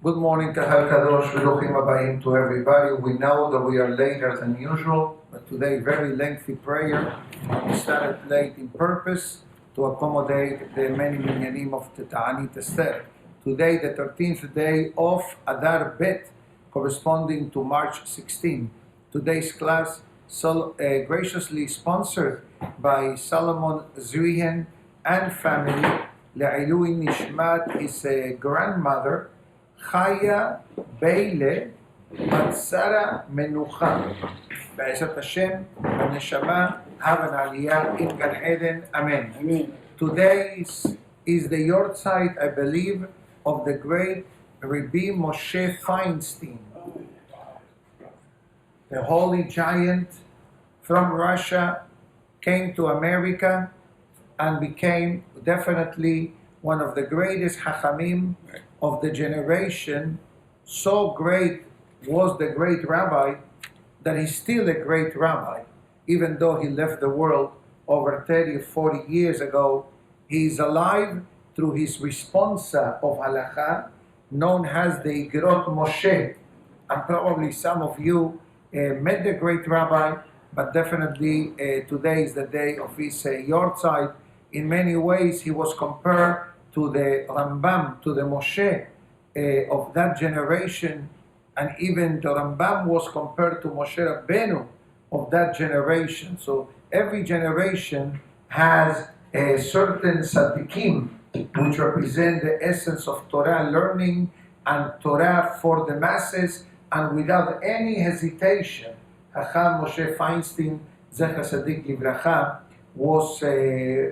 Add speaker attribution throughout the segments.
Speaker 1: Good morning, Kahal Kadosh, V'ruchim Habayim to everybody. We know that we are later than usual, but today very lengthy prayer. We started late in purpose to accommodate the many minyanim of the Ta'anit Esther. Today, the 13th day of Adar Bet, corresponding to March 16. Today's class graciously sponsored by Solomon Zrihen and family, Le'ilui Nishmat, his grandmother, Chaya Beile Bat Sara Menachem. Be'ezrat Hashem, Menachem, have an aliyah in Gan Eden. Amen.
Speaker 2: Amen.
Speaker 1: Today is the yortzeit, I believe, of the great Rabbi Moshe Feinstein, the holy giant from Russia, came to America and became definitely one of the greatest Hachamim of the generation. So great was the great rabbi that he's still a great rabbi. Even though he left the world over 30 or 40 years ago, he is alive through his responsa of halacha, known as the Igrot Moshe. And probably some of you met the great rabbi, but definitely today is the day of his yortzeit. In many ways, he was compared to the Rambam, to the Moshe of that generation, and even the Rambam was compared to Moshe Rabbeinu of that generation. So every generation has a certain tzaddikim which represent the essence of Torah learning and Torah for the masses, and without any hesitation, Chacham Moshe Feinstein, Zecher Tzadik Livracha, was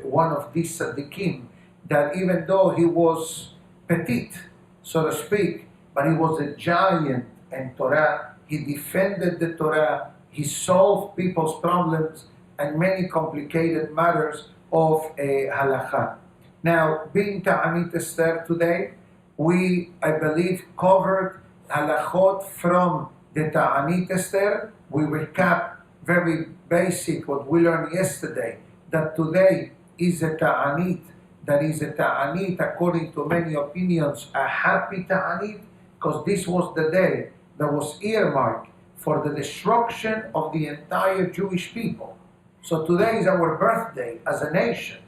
Speaker 1: one of these tzaddikim, that even though he was petite, so to speak, but he was a giant in Torah. He defended the Torah, he solved people's problems and many complicated matters of halacha. Now, being Ta'anit Esther today, we, I believe, covered halachot from the Ta'anit Esther. We recap very basic what we learned yesterday, that today is a Ta'anit, that is a Ta'anit, according to many opinions, a happy Ta'anit, because this was the day that was earmarked for the destruction of the entire Jewish people. So today is our birthday as a nation.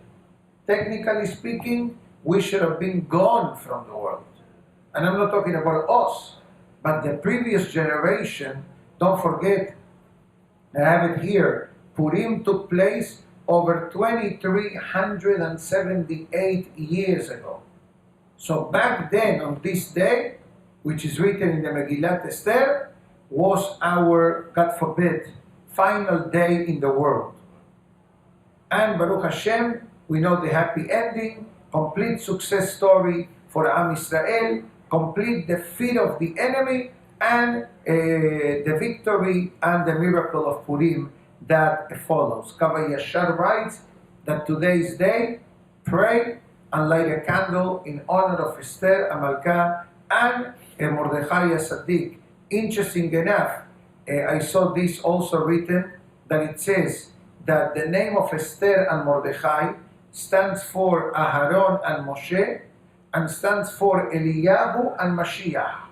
Speaker 1: Technically speaking, we should have been gone from the world. And I'm not talking about us, but the previous generation. Don't forget, I have it here, Purim took place over 2,378 years ago. So back then, on this day, which is written in the Megillat Esther, was our, God forbid, final day in the world. And Baruch Hashem, we know the happy ending, complete success story for Am Israel, complete defeat of the enemy, and the victory and the miracle of Purim that follows. Kavah Yashar writes that today's day, pray and light a candle in honor of Esther Amalka and Mordechai Sadiq. Interesting enough, I saw this also written, that it says that the name of Esther and Mordechai stands for Aharon and Moshe, and stands for Eliyahu and Mashiach.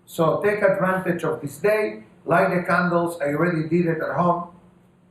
Speaker 1: So take advantage of this day, light the candles. I already did it at home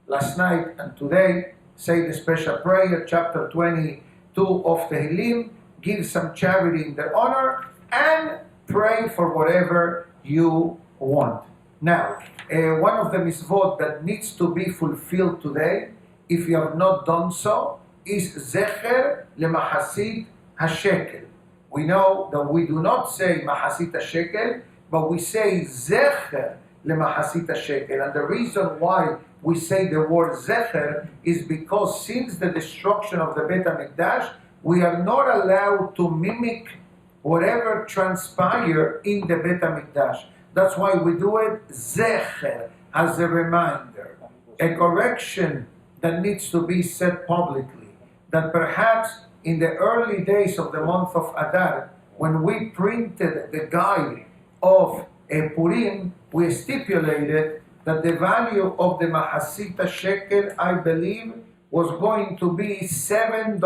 Speaker 1: last night and today. Say the special prayer, chapter 22 of Tehillim, give some charity in their honor, and pray for whatever you want. Now, one of the mitzvot that needs to be fulfilled today, if you have not done so, is Zecher leMahasit HaShekel. We know that we do not say Mahasit HaShekel, but we say Zecher leMahasit HaShekel. And the reason why we say the word Zecher is because since the destruction of the Beit HaMikdash, we are not allowed to mimic whatever transpired in the Beit HaMikdash. That's why we do it Zecher, as a reminder, a correction that needs to be said publicly, that perhaps in the early days of the month of Adar, when we printed the guide of Purim, we stipulated that the value of the Mahasita shekel, I believe, was going to be $7.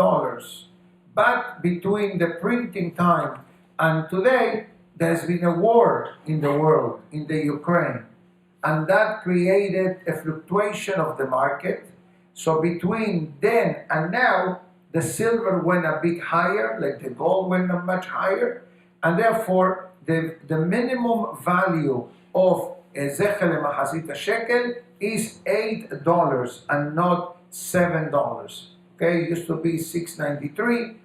Speaker 1: But between the printing time And today, there's been a war in the world, in the Ukraine, and that created a fluctuation of the market. So between then and now, the silver went a bit higher, like the gold went much higher, and therefore the minimum value of a zechel machazit shekel is $8 and not $7. Okay, it used to be $6.93,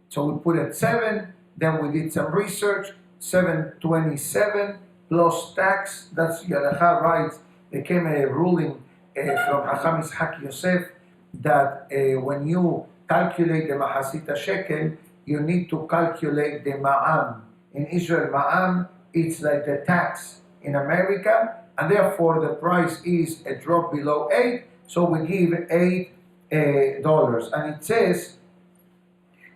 Speaker 1: so we put it 7. Then we did some research, $7.27 plus tax. That's Yalacha rights. There came a ruling from Hacham Yitzhak Yosef that when you calculate the Mahasita shekel, you need to calculate the ma'am. In Israel, ma'am, it's like the tax in America, and therefore the price is a drop below 8, so we give $8. And it says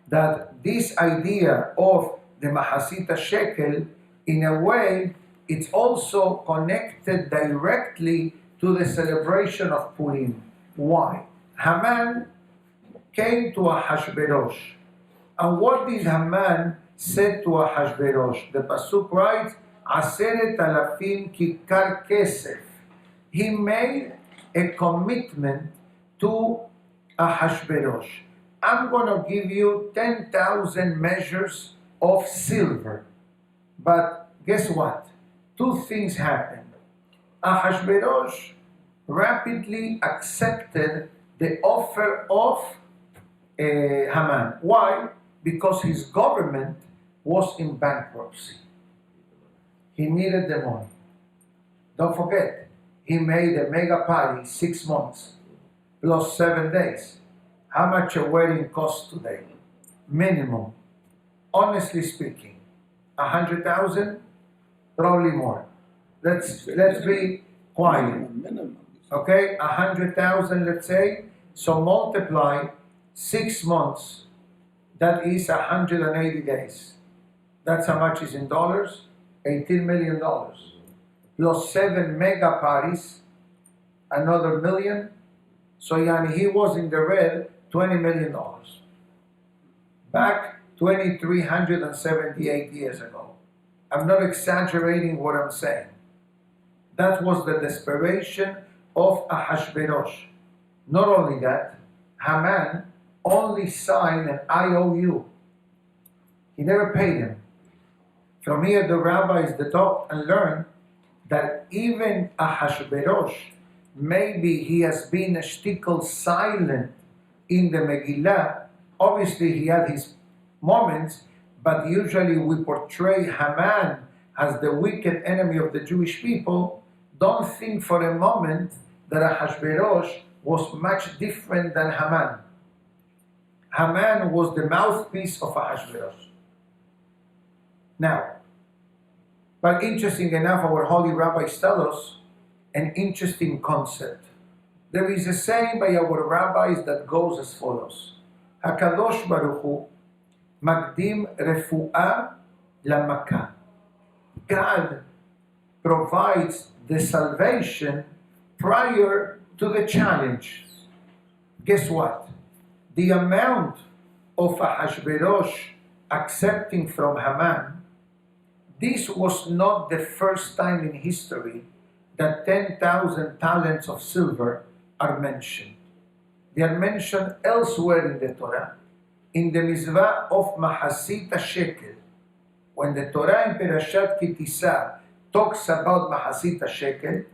Speaker 1: that this idea of the Mahasita shekel, in a way, it's also connected directly to the celebration of Purim. Why? Haman came to Ahashverosh. And what did Haman say to Ahashverosh? The Pasuk writes, Aseret alafim kikar kesef. He made a commitment to Ahashverosh. I'm going to give you 10,000 measures of silver. But guess what? Two things happened. Ahashverosh rapidly accepted the offer of Haman. Why? Because his government was in bankruptcy. He needed the money. Don't forget, he made a mega party 6 months plus 7 days. How much a wedding costs today? Minimum. Honestly speaking, 100,000, probably more. Let's be quiet. Okay, 100,000, let's say. So multiply 6 months. That is 180 days. That's how much is in dollars. $18 million. Plus 7 mega parties, another million. So yani he was in the red, $20 million. Back 2,378 years ago. I'm not exaggerating what I'm saying. That was the desperation of Ahashverosh. Not only that, Haman only signed an IOU. He never paid him. From here, the rabbis talked and learned that even Ahashverosh, maybe he has been a shtickle silent in the Megillah. Obviously, he had his moments, but usually we portray Haman as the wicked enemy of the Jewish people. Don't think for a moment that Ahashverosh was much different than Haman. Haman was the mouthpiece of Ahashverosh. Now, but interesting enough, our holy rabbis tell us an interesting concept. There is a saying by our rabbis that goes as follows: HaKadosh Baruch Hu Magdim Refu'ah Lamaka. God provides the salvation prior to the challenge. Guess what? The amount of Ahashverosh accepting from Haman, this was not the first time in history that 10,000 talents of silver are mentioned. They are mentioned elsewhere in the Torah, in the mitzvah of Mahasita shekel. When the Torah in Perashat Kitisa talks about Mahasita shekel,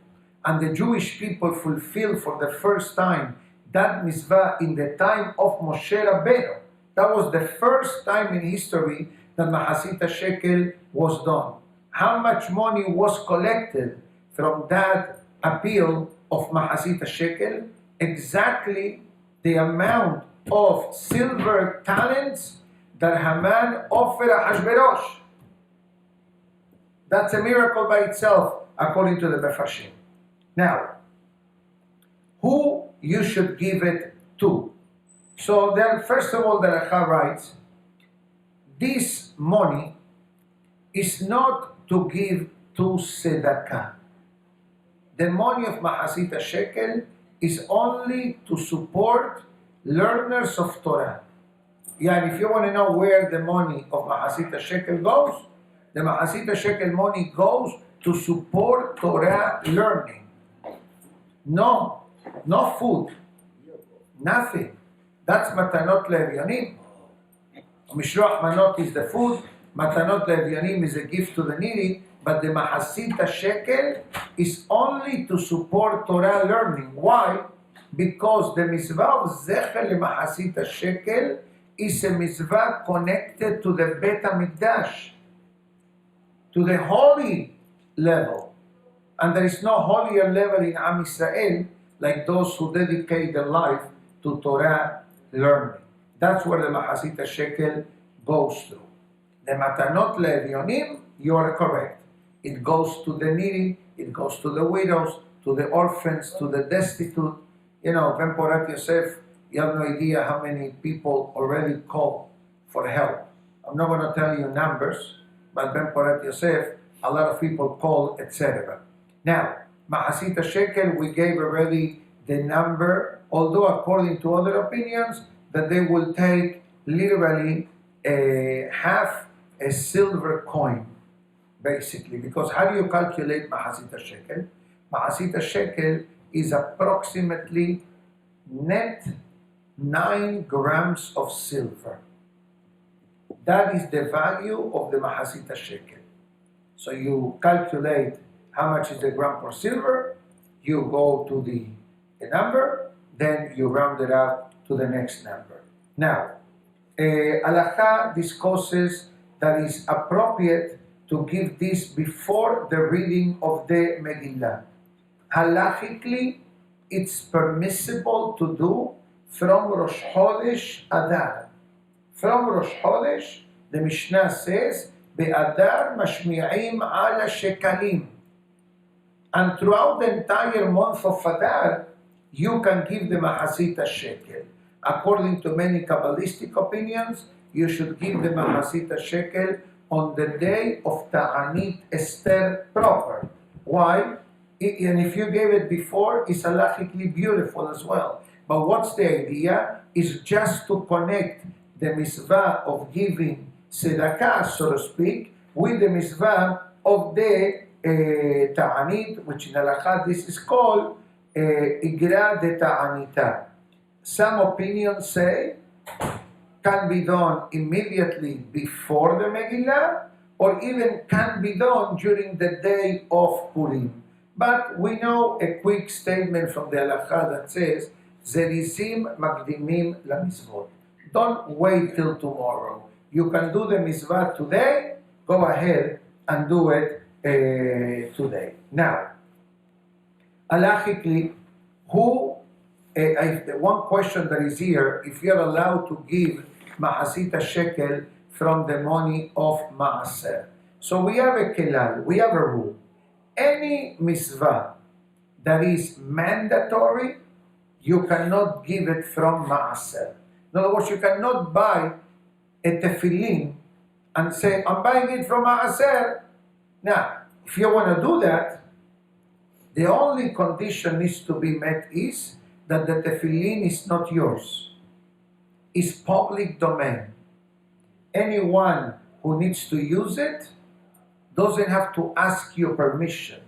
Speaker 1: and the Jewish people fulfill for the first time that mitzvah in the time of Moshe Rabbeinu. That was the first time in history that Mahasita shekel was done. How much money was collected from that appeal of Mahasita shekel? Exactly the amount of silver talents that Haman offered Ahashverosh. That's a miracle by itself, according to the Mefarshim. Now, who you should give it to? So then, first of all, the Racha writes, this money is not to give to tzedakah. The money of Mahasita shekel is only to support learners of Torah. Yeah, and if you want to know where the money of Mahasita Shekel goes, the Mahasita Shekel money goes to support Torah learning. No food, nothing. That's Matanot Le'Evyonim. Mishloach Manot is the food, Matanot Le'Evyonim is a gift to the needy, but the Mahasita Shekel is only to support Torah learning. Why? Because the mitzvah of Zecher LeMahasita Shekel is a mitzvah connected to the Bet HaMikdash, to the holy level. And there is no holier level in Am Yisrael like those who dedicate their life to Torah learning. That's where the Mahasita Shekel goes to. The Matanot Le'Evyonim, you are correct. It goes to the needy, it goes to the widows, to the orphans, to the destitute. You know, Ben Porat Yosef, you have no idea how many people already call for help. I'm not going to tell you numbers, but Ben Porat Yosef, a lot of people call, etc. Now, Mahasita Shekel, we gave already the number, although according to other opinions, that they will take literally half a silver coin, basically. Because how do you calculate Mahasita Shekel? Mahasita Shekel is approximately net 9 grams of silver. That is the value of the Mahasita Shekel. So you calculate how much is the gram per silver, you go to the number, then you round it up to the next number. Now, Halacha discusses that it's appropriate to give this before the reading of the Megillah. Halachically, it's permissible to do from Rosh Chodesh Adar. From Rosh Chodesh, the Mishnah says, Be'adar mashmi'im ala shekalim. And throughout the entire month of Adar, you can give the Mahasita Shekel. According to many Kabbalistic opinions, you should give the Mahasita Shekel on the day of Ta'anit Esther proper. Why? And if you gave it before, it's halachically beautiful as well. But what's the idea? Is just to connect the mitzvah of giving tzedakah, so to speak, with the mitzvah of the Ta'anit, which in halakha this is called Igra de Ta'anita. Some opinions say can be done immediately before the Megillah, or even can be done during the day of Purim. But we know a quick statement from the halakha that says, Zerizim Magdimim LaMizvot. Don't wait till tomorrow. You can do the mitzvah today, go ahead and do it today. Now, halachically, one question that is here, if you're allowed to give Mahasita Shekel from the money of Maaser. So we have a kelal, we have a rule. Any mitzvah that is mandatory, you cannot give it from Maaser. In other words, you cannot buy a tefillin and say, I'm buying it from Maaser. Now, if you want to do that, the only condition needs to be met is that the tefillin is not yours. It's public domain. Anyone who needs to use it doesn't have to ask you permission.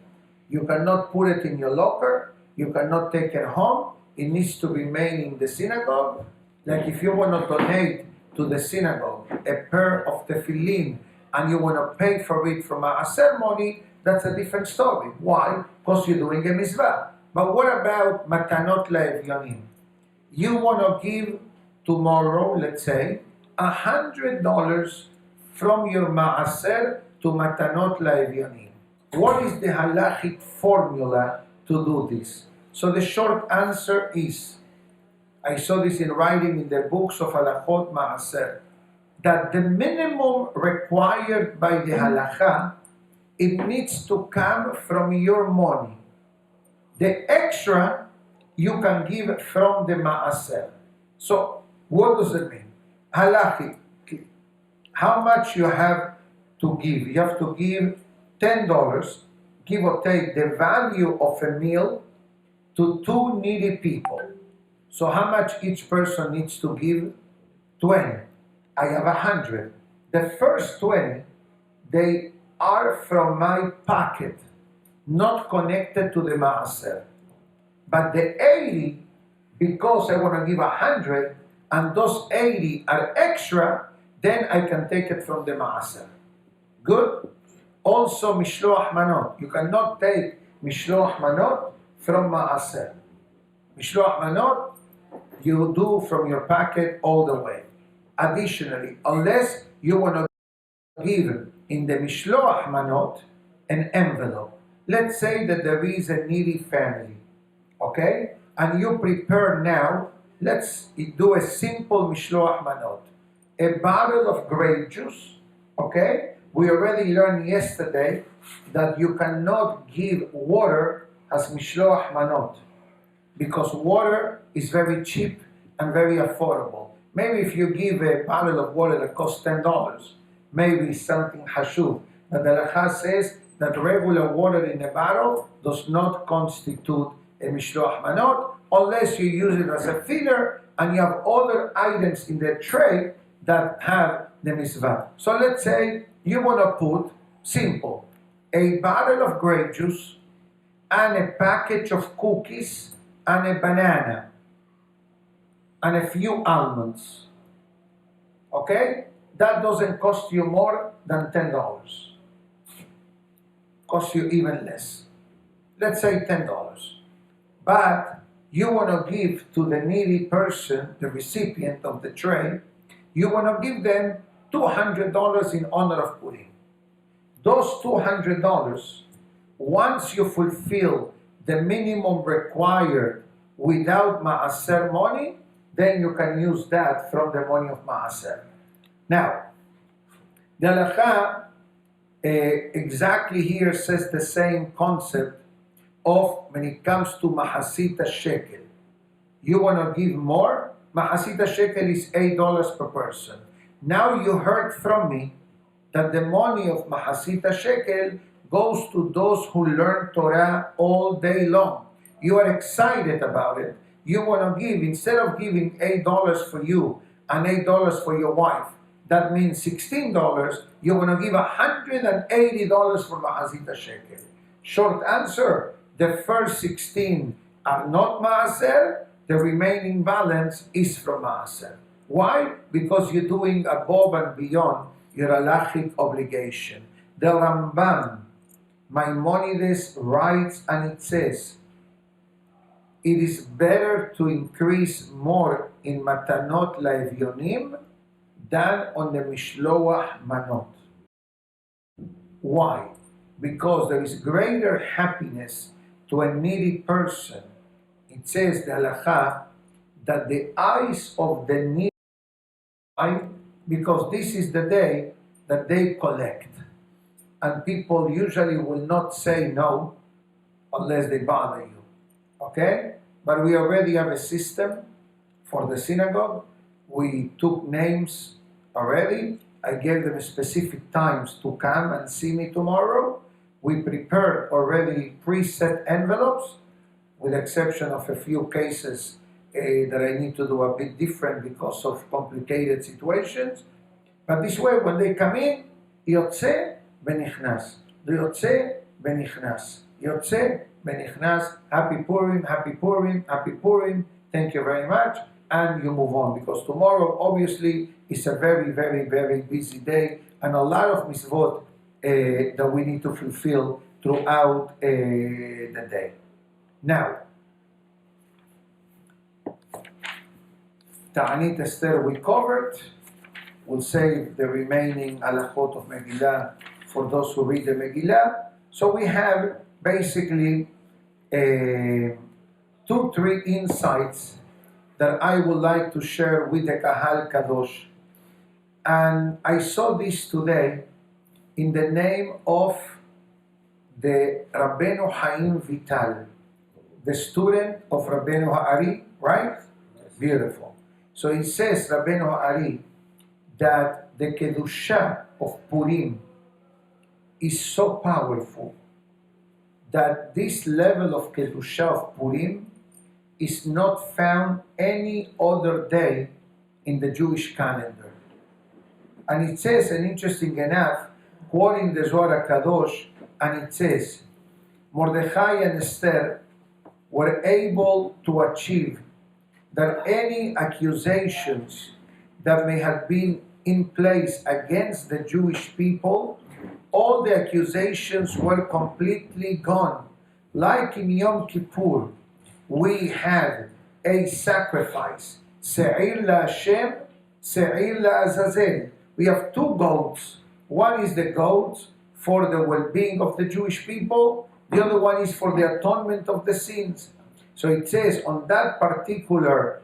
Speaker 1: You cannot put it in your locker. You cannot take it home. It needs to remain in the synagogue. Like if you want to donate to the synagogue a pair of tefillin and you want to pay for it from a ceremony, that's a different story. Why? Because you're doing a mitzvah. But what about matanot le'evyonim? You want to give tomorrow, let's say, $100 from your maaser to matanot le'evyonim. What is the halachic formula to do this? So the short answer is, I saw this in writing in the books of Halachot Maaser, that the minimum required by the halacha, it needs to come from your money. The extra you can give from the maaser. So what does it mean? Halachically, how much you have to give? You have to give $10, give or take the value of a meal to 2 needy people. So how much each person needs to give? 20. I have 100. The first 20, they are from my pocket, not connected to the maaser. But the 80, because I want to give 100, and those 80 are extra, then I can take it from the maaser. Good? Also, mishloach manot. You cannot take mishloach manot from maaser. Mishloach manot, you do from your pocket all the way. Additionally, unless you want to give in the mishloach manot an envelope. Let's say that there is a needy family, okay? And you prepare now, let's do a simple mishloach manot. A bottle of grape juice, okay? We already learned yesterday that you cannot give water as mishloach manot because water is very cheap and very affordable. Maybe if you give a bottle of water that costs $10, maybe something hashuv. But the halacha says that regular water in a bottle does not constitute a mishloach manot unless you use it as a filler and you have other items in the tray that have the mitzvah. So let's say you want to put, simple, a bottle of grape juice and a package of cookies and a banana and a few almonds. Okay? That doesn't cost you more than $10. Cost you even less. Let's say $10. But you want to give to the needy person, the recipient of the tray, you want to give them $200 in honor of Purim. Those $200, once you fulfill the minimum required without maaser money, then you can use that from the money of maaser. Now, the halacha exactly here says the same concept of when it comes to mahasita shekel. You want to give more? Mahasita shekel is $8 per person. Now you heard from me that the money of mahasita shekel goes to those who learn Torah all day long. You are excited about it. You want to give, instead of giving $8 for you and $8 for your wife, that means $16, you want to give $180 for mahasita shekel. Short answer, the first 16 are not maaser, the remaining balance is from maaser. Why? Because you're doing above and beyond your halachic obligation. The Rambam, Maimonides, writes and it says, it is better to increase more in matanot laevyonim than on the mishloach manot. Why? Because there is greater happiness to a needy person. It says the halacha that the eyes of the needy, because this is the day that they collect. And people usually will not say no unless they bother you. Okay? But we already have a system for the synagogue. We took names already. I gave them specific times to come and see me tomorrow. We prepared already preset envelopes, with the exception of a few cases that I need to do a bit different because of complicated situations. But this way, when they come in, yotze benichnas, yotze benichnas, yotze benichnas, happy Purim, happy Purim, happy Purim, thank you very much, and you move on, because tomorrow, obviously, is a very, very, very busy day, and a lot of mitzvot that we need to fulfill throughout the day. Now, Ta'anit Esther we covered. We'll save the remaining halachot of Megillah for those who read the Megillah. So we have basically 2-3 insights that I would like to share with the Kahal Kadosh. And I saw this today in the name of the Rabbeinu Chaim Vital, the student of Rabbeinu Ha'ari, right? Yes. Beautiful. So he says, Rabbeinu Ha'ari, that the Kedusha of Purim is so powerful that this level of Kedusha of Purim is not found any other day in the Jewish calendar. And it says, and interesting enough, quoting the Zohar Kadosh, and it says, Mordechai and Esther were able to achieve that any accusations that may have been in place against the Jewish people, all the accusations were completely gone. Like in Yom Kippur, we had a sacrifice, Se'ir la Hashem, Se'ir la Azazel. We have two goats. One is the goat for the well-being of the Jewish people. The other one is for the atonement of the sins. So it says on that particular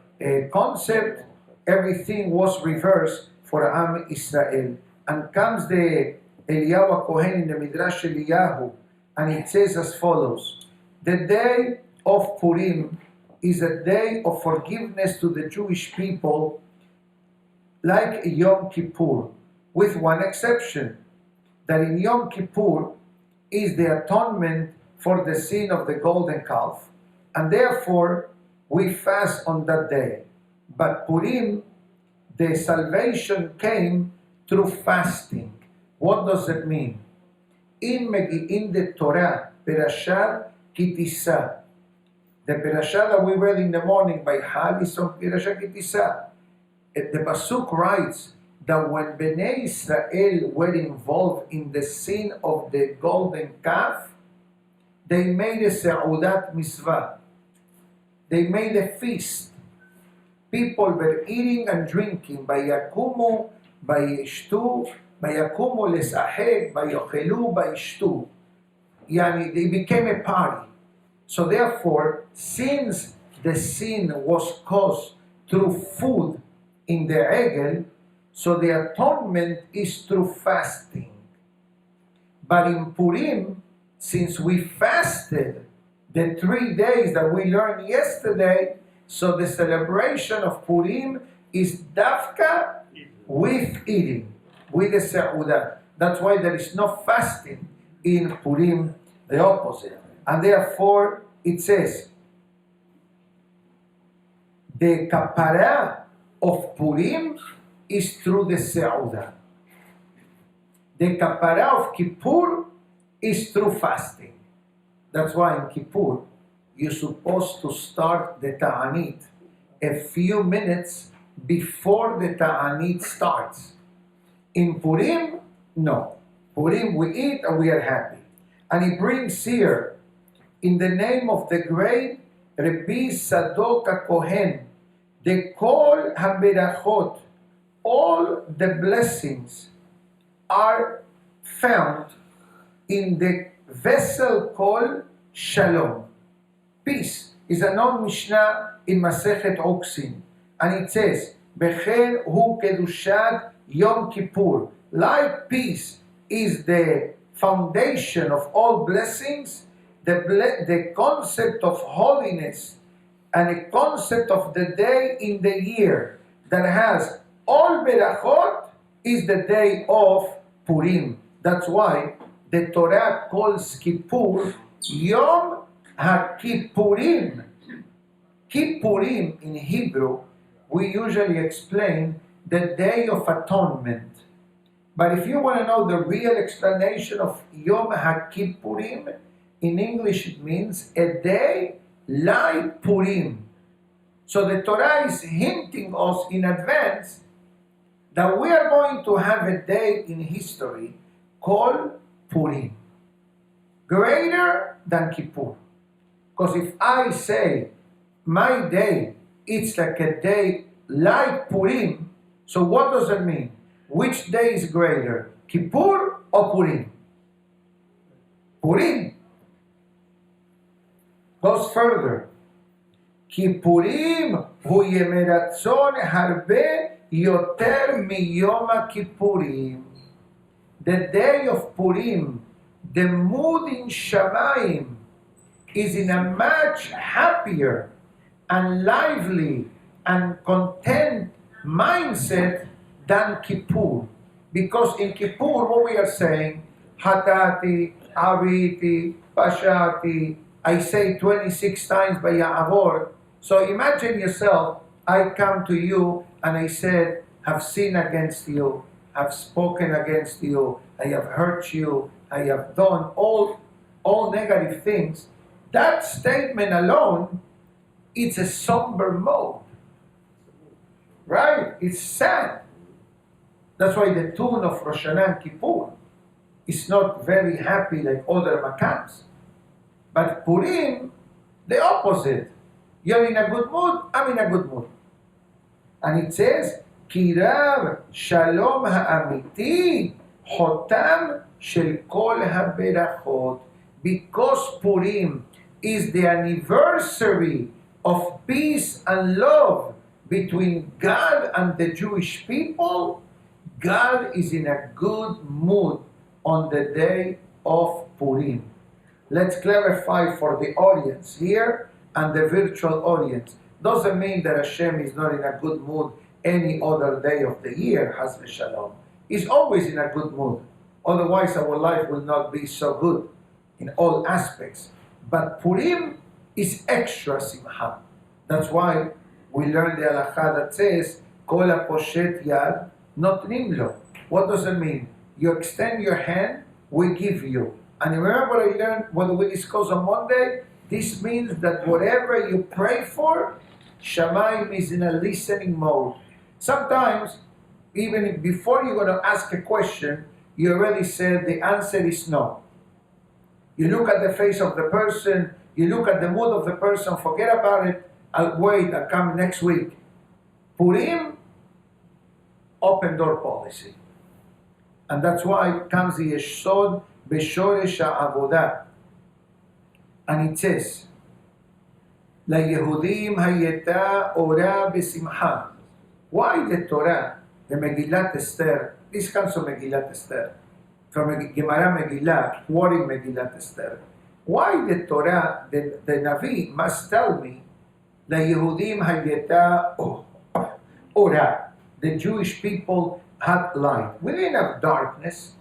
Speaker 1: concept, everything was reversed for Am Israel. And comes the Eliyahu Kohen in the Midrash Eliyahu, and it says as follows: the day of Purim is a day of forgiveness to the Jewish people, like Yom Kippur, with one exception, that in Yom Kippur is the atonement for the sin of the golden calf, and therefore we fast on that day. But Purim, the salvation came through fasting. What does it mean? In the Torah, Perashat Kitisa, the Perashat that we read in the morning by Hal is on Perashat Kitisa. The Pasuk writes that when Bnei Israel were involved in the sin of the golden calf, they made a Seudat Mitzvah. They made a feast. People were eating and drinking. Vayakumu, vayishtu, vayakumu lesahek, vayochelu, vayishtu. Yani, they became a party. So therefore, since the sin was caused through food in the egel, so the atonement is through fasting. But in Purim, since we fasted the 3 days that we learned yesterday, so the celebration of Purim is dafka with eating, with the seudah. That's why there is no fasting in Purim, the opposite. And therefore, it says, the kapara of Purim is through the seudah. The kapara of Kippur is through fasting. That's why in Kippur, you're supposed to start the ta'anit a few minutes before the ta'anit starts. In Purim, no. Purim, we eat and we are happy. And he brings here, in the name of the great Rabbi Sadok Kohen, the Kol HaBerachot, all the blessings are found in the vessel called Shalom. Peace is a known Mishnah in Masechet Oksin, and it says, Bechen hu kedushat Yom Kippur. Like peace is the foundation of all blessings, the concept of holiness and a concept of the day in the year that has all berachot is the day of Purim. That's why the Torah calls Kippur Yom HaKippurim. Kippurim in Hebrew, we usually explain the Day of Atonement. But if you want to know the real explanation of Yom HaKippurim, in English it means a day like Purim. So the Torah is hinting us in advance that we are going to have a day in history called Purim, greater than Kippur. Because if I say my day, it's like a day like Purim, so what does it mean? Which day is greater, Kippur or Purim? Purim. Goes further. Kippurim hu yemei ratzon harbe yoter miyom HaKippurim. The day of Purim, the mood in Shamayim is in a much happier and lively and content mindset than Kippur. Because in Kippur, what we are saying, Hatati, Aviti, Pashati, I say 26 times by Ya'avor. So imagine yourself, I come to you and I said, have sinned against you. have spoken against you, I have hurt you, I have done all negative things, that statement alone, it's a somber mode. Right? It's sad. That's why the tune of Rosh Hashanah and Kippur is not very happy like other makams. But Purim, the opposite. You're in a good mood, I'm in a good mood. And it says, Kirav Shalom Ha'amiti Hotam Shel Kol HaBerachot. Because Purim is the anniversary of peace and love between God and the Jewish people, God is in a good mood on the day of Purim. Let's clarify for the audience here and the virtual audience. Doesn't mean that Hashem is not in a good mood any other day of the year, Haz v'shalom. He's always in a good mood. Otherwise our life will not be so good in all aspects. But Purim is extra simcha. That's why we learn the halakha that says, Kol poshet yad notnim lo. What does it mean? You extend your hand, we give you. And remember what I learned, what we discussed on Monday? This means that whatever you pray for, Shamayim is in a listening mode. Sometimes, even before you're going to ask a question, you already said the answer is no. You look at the face of the person, you look at the mood of the person, forget about it, I'll wait, I'll come next week. Purim, open door policy. And that's why comes the Yesod B'Shoresh HaAvodah. And it says, LaYehudim Hayeta Ora B'Simcha. Why the Torah, the Megillat Esther, this comes from Megillat Esther, from Gemara Megillah, quoting Megillat Esther. Why the Torah, the Navi must tell me, LaYehudim Hayeta Ora, the Jewish people had light. We didn't have darkness.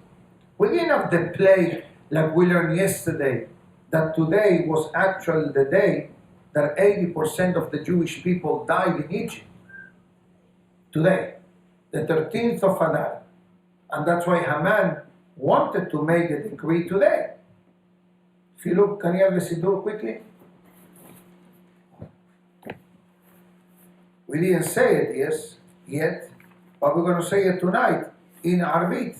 Speaker 1: We didn't have the plague like we learned yesterday, that today was actually the day that 80% of the Jewish people died in Egypt. Today, the 13th of Adar. And that's why Haman wanted to make the decree today. If you look, can you have the Siddur quickly? We didn't say it yet, but we're going to say it tonight in Arvit.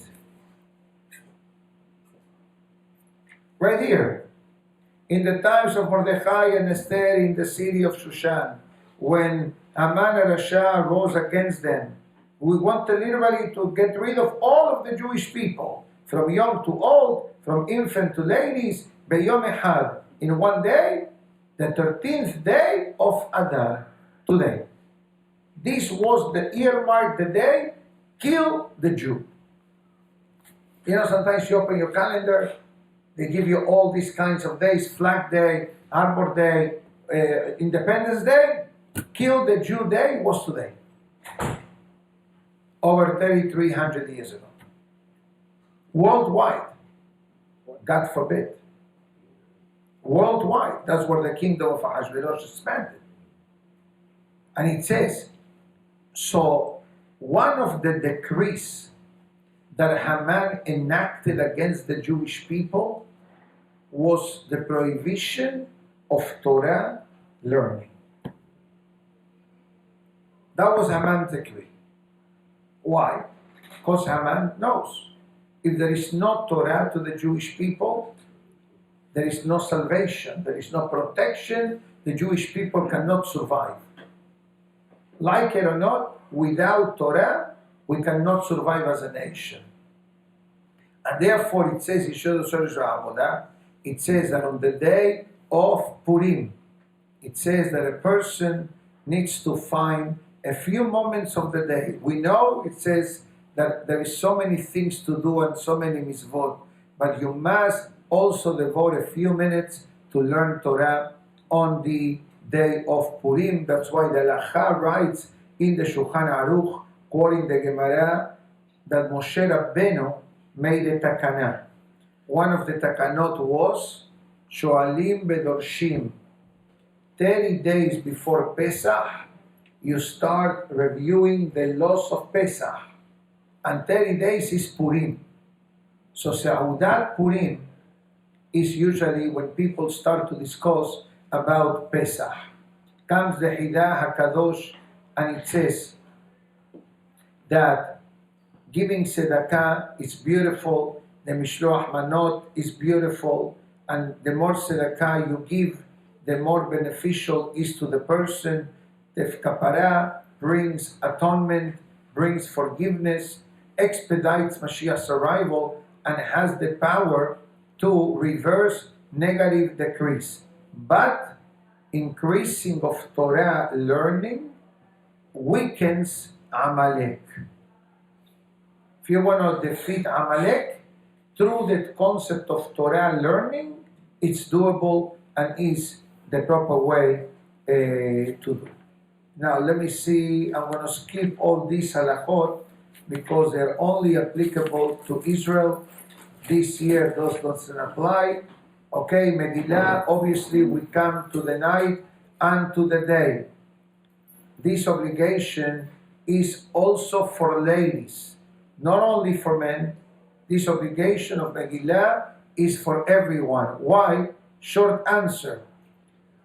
Speaker 1: Right here. In the times of Mordechai and Esther in the city of Shushan, when Haman and Rasha rose against them, we wanted literally to get rid of all of the Jewish people, from young to old, from infant to ladies, Beyom Echad, in one day, the 13th day of Adar, today. This was the earmark, the day, kill the Jew. You know, sometimes you open your calendar, they give you all these kinds of days, Flag Day, Arbor Day, Independence Day. Kill the Jew Day was today. Over 3,300 years ago. Worldwide. God forbid. Worldwide. That's where the kingdom of Ahasuerus expanded. And it says, so one of the decrees that Haman enacted against the Jewish people was the prohibition of Torah learning. That was Haman's decree. Why? Because Haman knows if there is no Torah to the Jewish people, there is no salvation, there is no protection, the Jewish people cannot survive. Like it or not, without Torah, we cannot survive as a nation. And therefore it says, it says that on the day of Purim, it says that a person needs to find a few moments of the day. We know it says that there is so many things to do and so many mitzvot, but you must also devote a few minutes to learn Torah on the day of Purim. That's why the Halacha writes in the Shulchan Aruch, quoting the Gemara, that Moshe Rabbeinu made a takana. One of the takanot was Shoalim Bedorshim. 30 days before Pesach, you start reviewing the laws of Pesach. and 30 days is Purim. So Seudat Purim is usually when people start to discuss about Pesach. Comes the Hidah HaKadosh and it says that giving tzedakah is beautiful, the Mishloach Manot is beautiful, and the more tzedakah you give, the more beneficial is to the person. The kapara brings atonement, brings forgiveness, expedites Mashiach's arrival, and has the power to reverse negative decrees. But increasing of Torah learning weakens Amalek. If you want to defeat Amalek through the concept of Torah learning, it's doable and is the proper way to do. Now let me see, I'm going to skip all these halachot because they're only applicable to Israel. This year those doesn't apply. Okay, Megillah, obviously we come to the night and to the day. This obligation is also for ladies, not only for men. This obligation of Megillah is for everyone. Why? Short answer.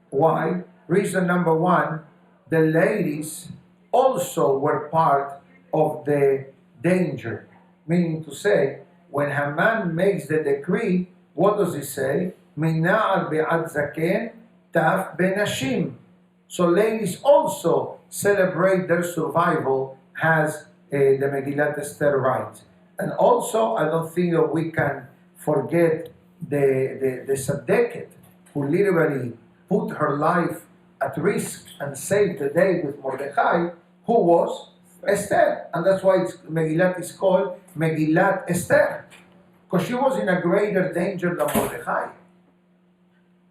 Speaker 1: Why? Reason number one, the ladies also were part of the danger. Meaning to say, when Haman makes the decree, what does he say? Mina'ar be'ad zaken taf benashim. So ladies also celebrate their survival as the Megillat Esther writes. And also, I don't think that we can forget the Tzaddiket, who literally put her life at risk and saved the day with Mordechai, who was Esther. And that's why Megillat is called Megillat Esther, because she was in a greater danger than Mordechai.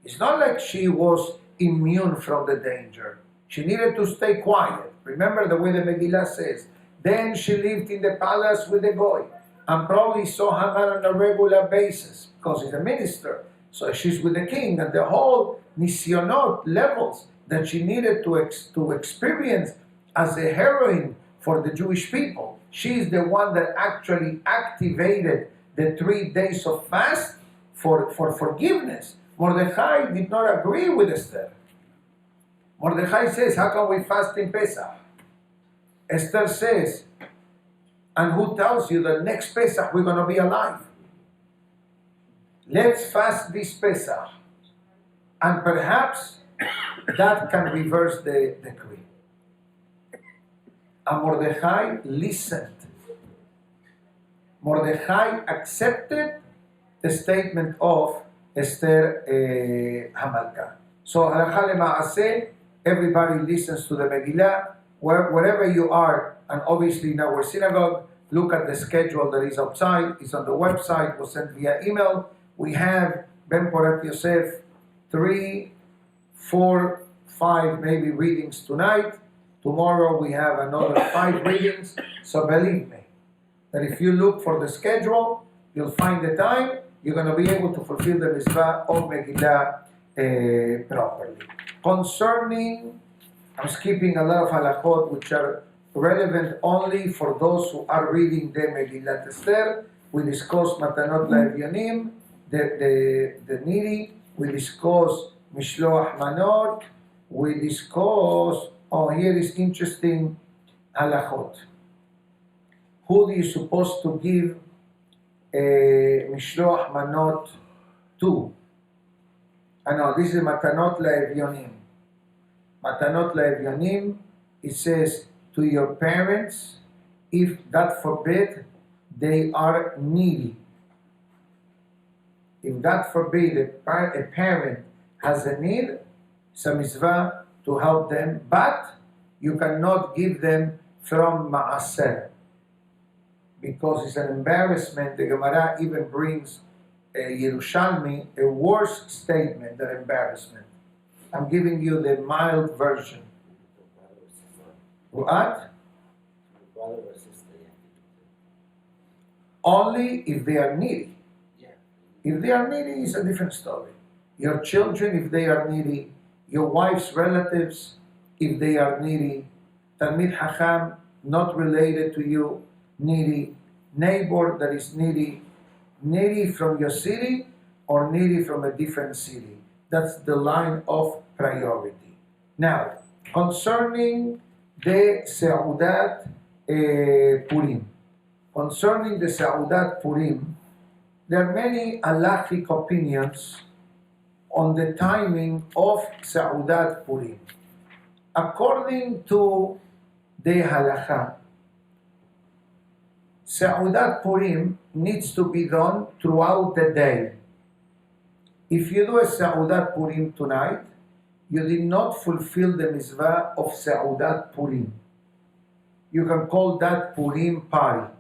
Speaker 1: It's not like she was immune from the danger. She needed to stay quiet. Remember the way the Megillah says, then she lived in the palace with the Goy, and probably saw Haman on a regular basis, because he's a minister. So she's with the king, and the whole nisyonot levels that she needed to experience as a heroine for the Jewish people. She's the one that actually activated the 3 days of fast for forgiveness. Mordechai did not agree with Esther. Mordechai says, how can we fast in Pesach? Esther says, and who tells you that next Pesach we're going to be alive? Let's fast this Pesach. And perhaps that can reverse the decree. And Mordechai listened. Mordechai accepted the statement of Esther Hamalka. So halakha lema'aseh, everybody listens to the Megillah, wherever you are, and obviously in our synagogue, look at the schedule that is outside, it's on the website, was sent via email. We have Ben Porat Yosef 3, 4, 5 maybe readings tonight. Tomorrow we have another 5 readings. So believe me, that if you look for the schedule, you'll find the time, you're going to be able to fulfill the mitzvah of Megillah properly. Concerning, I'm skipping a lot of halachot which are relevant only for those who are reading the Megillat Esther. We discuss Matanot LaEvyonim, the needy. We discuss Mishloach Manot. We discuss, here is interesting halachot. Who do you supposed to give Mishloach Manot to? This is Matanot LaEvyonim. Matanot LaEvyonim, it says to your parents, if God forbid they are needy. If God forbid a parent has a need, it's a mitzvah to help them, but you cannot give them from Ma'aser, because it's an embarrassment. The Gemara even brings Yerushalmi, a worse statement than embarrassment. I'm giving you the mild version. What? Only if they are needy. If they are needy, it's a different story. Your children, if they are needy, your wife's relatives, if they are needy, Talmid Hacham, not related to you, needy, neighbor that is needy from your city or needy from a different city. That's the line of priority. Now, concerning the Seudat Purim. Concerning the Seudat Purim, there are many halachic opinions on the timing of Seudat Purim. According to the halacha, Seudat Purim needs to be done throughout the day. If you do a Seudat Purim tonight, you did not fulfill the mitzvah of Seudat Purim. You can call that Purim party.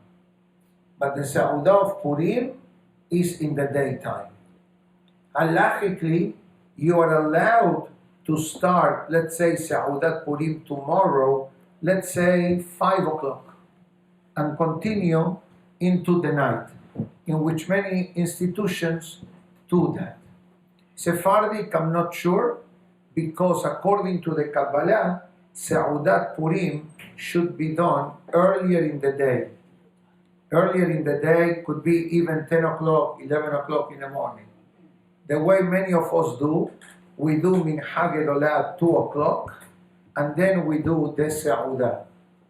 Speaker 1: But the Seudah of Purim is in the daytime. Halachically, you are allowed to start, let's say, Seudat Purim tomorrow, let's say 5 o'clock, and continue into the night, in which many institutions do that. Sephardic, I'm not sure, because according to the Kabbalah, Seudat Purim should be done earlier in the day. Earlier in the day could be even 10 o'clock, 11 o'clock in the morning. The way many of us do, we do Minhag Gedolah at 2 o'clock, and then we do the Seudah.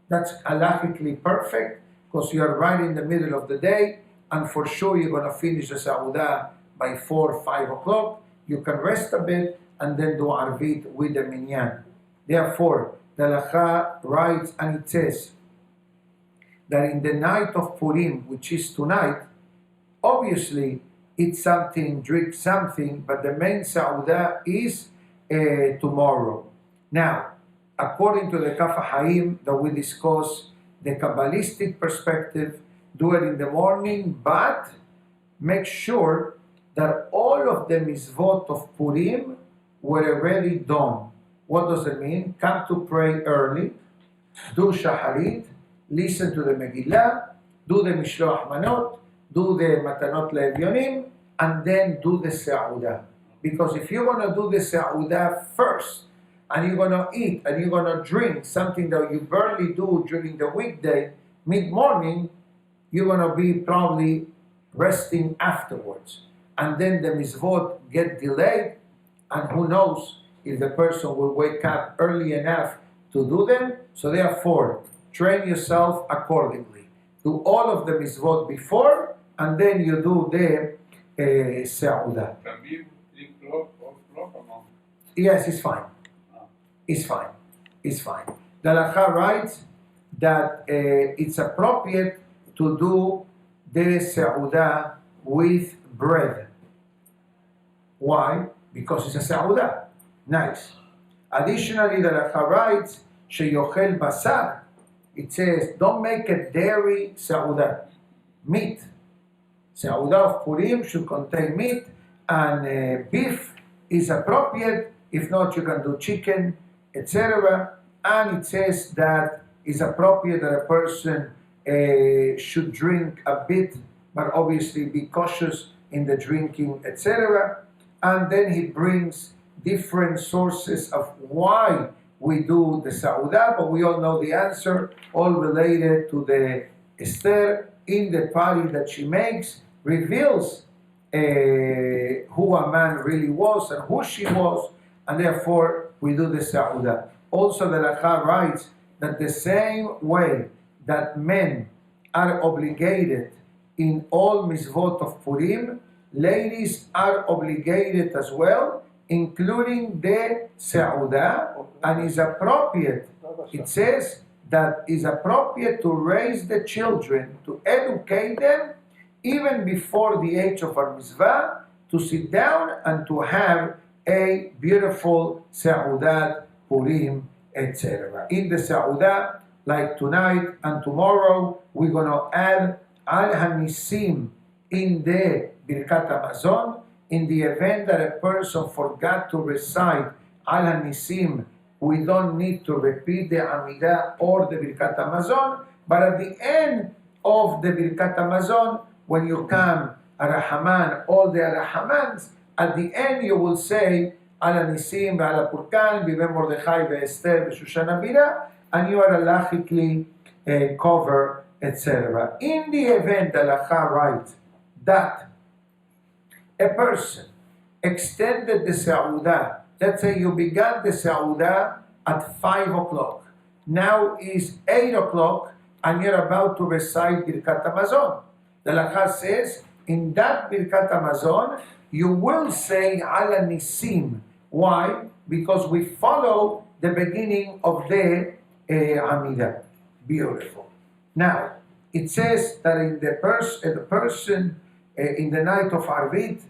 Speaker 1: That's halachically perfect, because you are right in the middle of the day, and for sure you're going to finish the Seudah by 4 or 5 o'clock. You can rest a bit, and then do Arvit with the Minyan. Therefore, the halacha writes, and it says, that in the night of Purim, which is tonight, obviously eat something, drink something, but the main Seudah is tomorrow. Now, according to the Kaf HaHaim that we discussed, the Kabbalistic perspective, do it in the morning, but make sure that all of the mitzvot of Purim were already done. What does it mean? Come to pray early, do Shaharit, listen to the Megillah, do the Mishloach Manot, do the Matanot Le'evyonim, and then do the Seudah. Because if you're going to do the Seudah first, and you're going to eat, and you're going to drink something that you barely do during the weekday, mid-morning, you're going to be probably resting afterwards. And then the mitzvot get delayed, and who knows if the person will wake up early enough to do them. So therefore, train yourself accordingly. Do all of the mitzvot before, and then you do the Seudah. Yes, it's fine. It's fine. It's fine. The halacha writes that it's appropriate to do the Seudah with bread. Why? Because it's a Seudah. Nice. Additionally, the halacha writes, sheyochel basar. It says, don't make a dairy Seudah. Meat. Seudah of Purim should contain meat, and beef is appropriate. If not, you can do chicken, etc. And it says that it's appropriate that a person should drink a bit, but obviously be cautious in the drinking, etc. And then he brings different sources of why we do the Seudah, but we all know the answer, all related to the Esther in the party that she makes, reveals who a man really was and who she was, and therefore we do the Seudah. Also, the halacha writes that the same way that men are obligated in all mitzvot of Purim, ladies are obligated as well, including the Seudah, and is appropriate. It says that is appropriate to raise the children, to educate them, even before the age of our mitzvah, to sit down and to have a beautiful Seudat Purim, etc. In the Seudah, like tonight and tomorrow, we're going to add Al Hanisim in the Birkat Hamazon. In the event that a person forgot to recite Al Hanisim, we don't need to repeat the Amidah or the Birkat Hamazon, but at the end of the Birkat Hamazon, when you come Arahaman, all the Arahamans, at the end you will say Al Hanisim, Al Purkan, B'Ben Mordechai, Esther, Shoshana Bira, and you are halachically cover etc. In the event, the Halacha writes that a person extended the Sa'udah, let's say you began the Sa'udah at 5 o'clock, now is 8 o'clock, and you're about to recite Birkat Hamazon. The Halacha says, in that Birkat Hamazon, you will say Ala Nisim. Why? Because we follow the beginning of the Amidah. Beautiful. Now, it says that in the person in the night of Arvit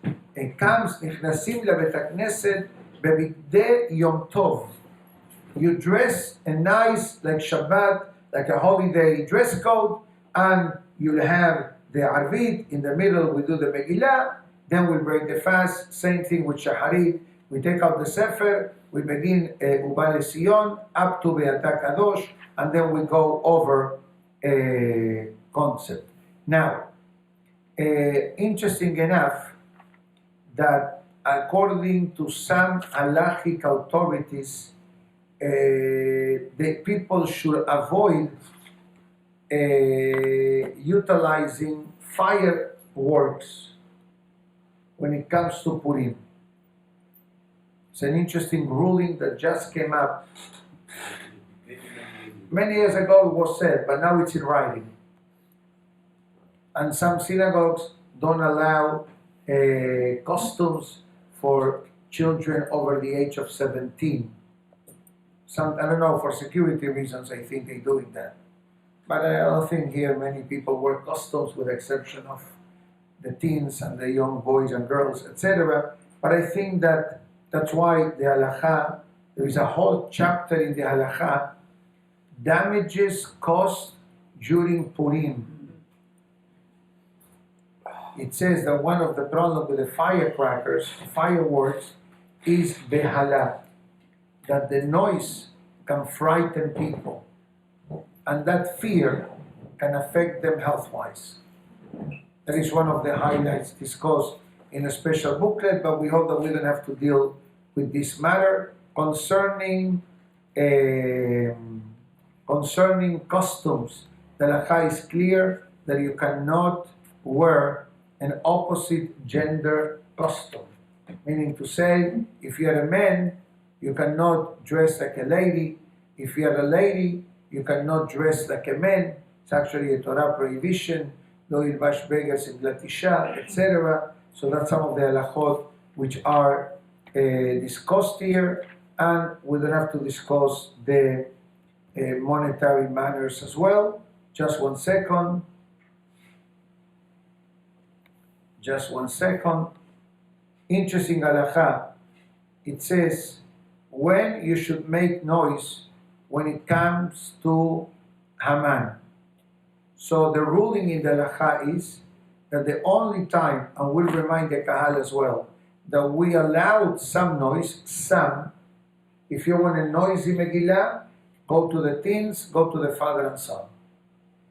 Speaker 1: comes Nichnasim LeBeit HaKnesset Bebigdei Yom Tov. You dress a nice, like Shabbat, like a holiday dress code, and you'll have the Arvit in the middle. We do the Megillah, then we'll break the fast. Same thing with Shaharit. We take out the Sefer, we begin Uba LeSiyon up to Be'ata Kadosh, and then we go over a concept. Now, interesting enough that according to some halachic authorities, the people should avoid utilizing fireworks when it comes to Purim. It's an interesting ruling that just came up. Many years ago it was said, but now it's in writing. And some synagogues don't allow costumes for children over the age of 17. I don't know, for security reasons, I think they're doing that. But I don't think here many people wear costumes, with the exception of the teens and the young boys and girls, etc. But I think that's why the halacha, there is a whole chapter in the halacha, damages caused during Purim. It says that one of the problems with the fireworks, is behala, that the noise can frighten people, and that fear can affect them health-wise. That is one of the highlights discussed in a special booklet, but we hope that we don't have to deal with this matter concerning costumes. The halacha is clear that you cannot wear an opposite gender costume. Meaning to say, if you're a man, you cannot dress like a lady. If you're a lady, you cannot dress like a man. It's actually a Torah prohibition. No yilbash beggars in Latisha, etc. So that's some of the halachot which are discussed here, and we don't have to discuss the monetary manners as well. Just one second. Interesting halacha. It says when you should make noise when it comes to Haman. So the ruling in the halacha is that the only time, and we'll remind the kahal as well, that we allowed some noise, if you want a noisy Megillah, go to the teens, go to the father and son.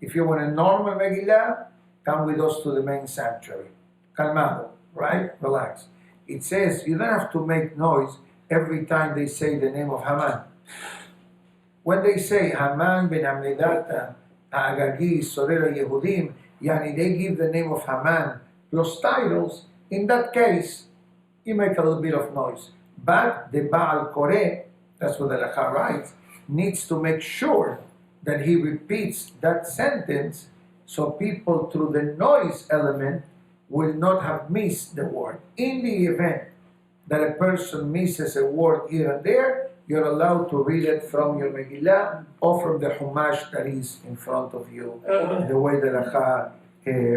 Speaker 1: If you want a normal Megillah, come with us to the main sanctuary. Calmado, right? Relax. It says you don't have to make noise every time they say the name of Haman. When they say Haman ben Amedata, Agagi, Sorera Yehudim, Yani they give the name of Haman plus titles, in that case, you make a little bit of noise. But the Baal Koreh, that's what the halacha writes, needs to make sure that he repeats that sentence so people through the noise element will not have missed the word. In the event that a person misses a word here and there, you're allowed to read it from your Megillah or from the Humash that is in front of you, the way the halacha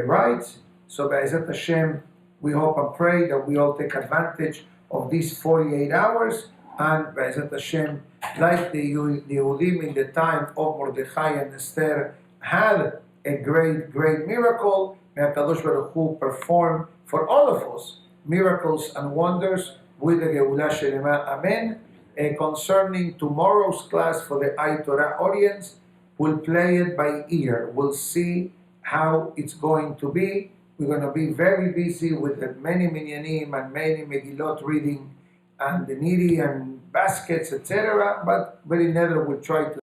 Speaker 1: writes. So Be'ezat Hashem, we hope and pray that we all take advantage of these 48 hours, and Be'ezat Hashem, like the Yehudim in the time of Mordechai and Esther had a great, great miracle, may HaKadosh Baruch Hu perform for all of us miracles and wonders with the Geulah Shelema. Amen. Concerning tomorrow's class for the iTorah audience, we'll play it by ear. We'll see how it's going to be. We're going to be very busy with the many minyanim and many Megillot reading and the niri and baskets, etc. But very never we'll try to